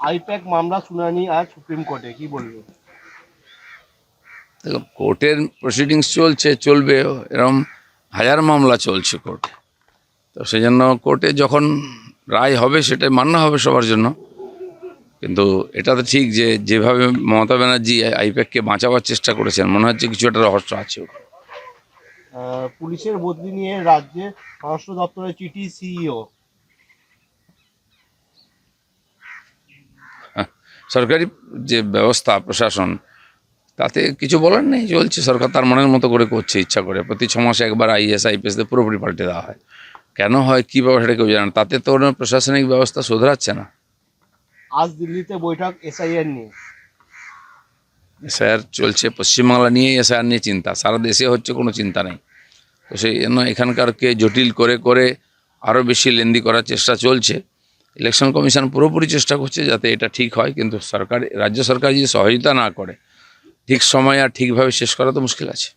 I-PAC মামলা শুনানি আজ সুপ্রিম কোর্টে, কি বলবেন? দেখো, কোর্টের প্রসিডিংস চলবে, এরকম হাজার মামলা চলছে কোর্টে। তো সেই জন্য কোর্টে যখন রায় হবে সেটাই মান্য হবে সবার জন্য। কিন্তু এটা তো ঠিক যে যেভাবে মমতা ব্যানার্জি আইপ্যাককে বাঁচাবার চেষ্টা করেছেন, মনে হচ্ছে কিছু একটা রহস্য আছে ওখানে। পুলিশের বদলি নিয়ে রাজ্যে স্বরাষ্ট্র দপ্তরের চিঠি সিইও। সরকারি যে ব্যবস্থা প্রশাসন, তাতে কিছু বলার নেই, চলছে। সরকার তার মনের মতো করে করছে, ইচ্ছা করে। প্রতি 6 মাসে একবার আইএস আইপিএসদের পুরোপুরি পাল্টে দেওয়া হয়। কেন হয়, কী ব্যাপার, সেটা কেউ জানে না। তাতে তো ওরা প্রশাসনিক ব্যবস্থা শোধরাচ্ছে না। আজ দিল্লিতে বৈঠক এসআইআর নিয়ে। এসআইআর চলছে, পশ্চিমবাংলা নিয়েই এসআইআর নিয়ে চিন্তা, সারা দেশে হচ্ছে, কোনো চিন্তা নেই। তো সেই জন্য এখানকারকে জটিল করে করে আরও বেশি লেন্দি করার চেষ্টা চলছে। ইলেকশন কমিশন পুরোপুরি চেষ্টা করছে যাতে এটা ঠিক হয়, কিন্তু সরকার, রাজ্য সরকার যদি সহযোগিতা না করে ঠিক সময় আর ঠিকভাবে শেষ করা তো মুশকিল আছে।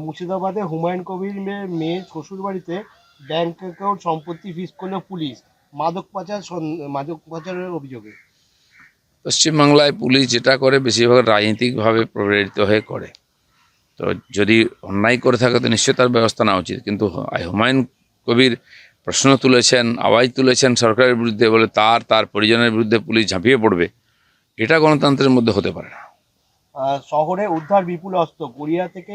মুর্শিদাবাদে হুমায়ুন কবির মেয়ের শ্বশুর বাড়িতে ব্যাংক অ্যাকাউন্ট সম্পত্তি ফ্রিজ করলো পুলিশ, মাদক পাচারের অভিযোগে। পশ্চিমবাংলায় পুলিশ যেটা করে বেশিরভাগ রাজনৈতিকভাবে প্রেরিত হয়ে করে। তো যদি অন্যায় করে থাকে তো নিশ্চয়ই তার ব্যবস্থা নেওয়া উচিত। কিন্তু হুমায়ুন কবির প্রশ্ন তুলেছেন, আওয়াজ তুলেছেন সরকারের বিরুদ্ধে বলে তার পরিজনের বিরুদ্ধে পুলিশ ঝাঁপিয়ে পড়বে, এটা গণতন্ত্রের মধ্যে হতে পারে না। শহরে উদ্ধার বিপুল অস্ত্র, গড়িয়া থেকে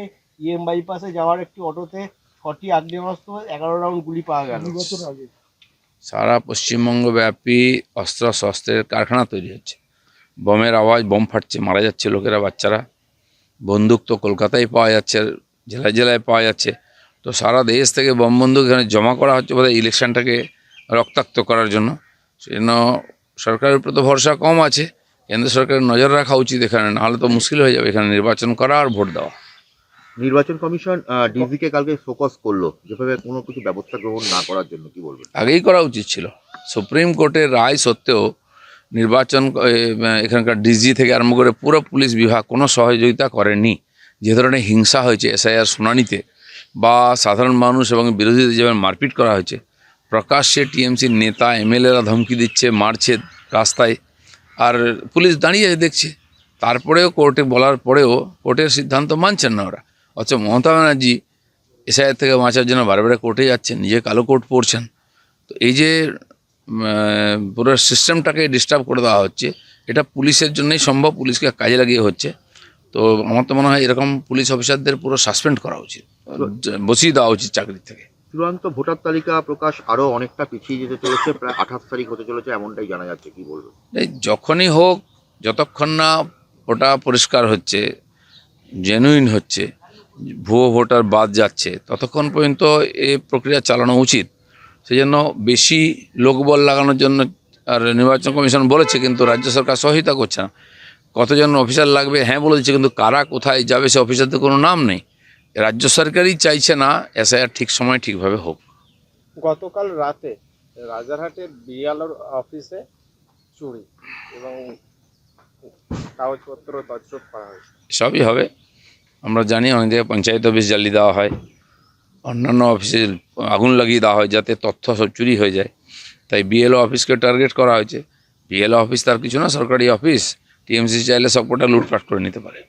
বাইপাসে যাওয়ার একটি অটোতে 6টি আগ্নেয়াস্ত্র, 11 রাউন্ড গুলি পাওয়া গেল। 2 বছর আগে সারা পশ্চিমবঙ্গব্যাপী অস্ত্র শস্ত্রের কারখানা তৈরি হচ্ছে। বোমের আওয়াজ, বোম ফাটছে, মারা যাচ্ছে লোকেরা, বাচ্চারা। বন্দুক তো কলকাতায় পাওয়া যাচ্ছে, জেলায় জেলায় পাওয়া যাচ্ছে। তো সারা দেশ থেকে বোম বন্দুক এখানে জমা করা হচ্ছে বোধহয় ইলেকশনটাকে রক্তাক্ত করার জন্য। সেজন্য সরকারের উপর তো ভরসা কম আছে। কেন্দ্র সরকারের নজর রাখা উচিত এখানে, নাহলে তো মুশকিল হয়ে যাবে এখানে নির্বাচন করা আর ভোট দেওয়া। নির্বাচন কমিশন ডিজিকে কালকে শোকজ করলো, যেভাবে কোনো কিছু ব্যবস্থা গ্রহণ না করার জন্য, কি বলবেন? আগেই করা উচিত ছিল। সুপ্রিম কোর্টের রায় সত্ত্বেও নির্বাচন এখানকার ডিজি থেকে আরম্ভ করে পুরো পুলিশ বিভাগ কোনো সহযোগিতা করেনি। যে ধরনের হিংসা হয়েছে এসআইআর শুনানিতে, বা সাধারণ মানুষ এবং বিরোধীদের যেভাবে মারপিট করা হয়েছে, প্রকাশ্যে টিএমসির নেতা এমএলএরা ধমকি দিচ্ছে, মারছে রাস্তায়, আর পুলিশ দাঁড়িয়ে দেখছে। তারপরেও কোর্টে বলার পরেও কোর্টের সিদ্ধান্ত মানছেন না ওরা। অথচ মমতা ব্যানার্জি এসআইআর থেকে বাঁচার জন্য বারে বারে কোর্টে যাচ্ছেন, নিজে কালো কোর্ট পড়ছেন। তো এই যে পুরো সিস্টেমটাকে ডিস্টার্ব করে দেওয়া হচ্ছে, এটা পুলিশের জন্যই সম্ভব, পুলিশকে কাজে লাগিয়ে হচ্ছে। তো আমার তো মনে হয় এরকম পুলিশ অফিসারদের পুরো সাসপেন্ড করা উচিত, বসিয়ে দেওয়া উচিত চাকরি থেকে। চূড়ান্ত ভোটার তালিকা প্রকাশ আরো অনেকটা পিছিয়ে যেতে চলেছে, প্রায় 28 তারিখ হতে চলেছে এমনটাই জানা যাচ্ছে, কি বলবেন? এই যখনই হোক, যতক্ষণ না ওটা পরিষ্কার হচ্ছে, জেনুইন হচ্ছে, ভুয়ো ভোটার বাদ যাচ্ছে, ততক্ষণ পর্যন্ত এই প্রক্রিয়া চালানো উচিত। সেই জন্য বেশি লোকবল লাগানোর জন্য আর নির্বাচন কমিশন বলেছে, কিন্তু রাজ্য সরকার সহায়তা করছে না। কতজন অফিসার লাগবে হ্যাঁ বলে দিচ্ছে, কিন্তু কারা কোথায় যাবে সে অফিসারদের কোনো নাম নেই। রাজ্য সরকারই চাইছে না এসআইআর ঠিক সময় ঠিকভাবে হোক। গতকাল রাতে রাজারহাটের বিএলওর অফিসে চুরি এবং কাগজপত্র তছরূপ করা হয়েছে। সবই হবে, আমরা জানি। অনেক জায়গায় পঞ্চায়েত অফিস জ্বালিয়ে দেওয়া হয়, অন্যান্য অফিসে আগুন লাগিয়ে দেওয়া হয় যাতে তথ্য সব চুরি হয়ে যায়। তাই বিএলও অফিসকে টার্গেট করা হয়েছে। বিএলও অফিস তার কিছু না, সরকারি অফিস। টিএমসি চাইলে সবকটা লুটপাট করে নিতে পারে।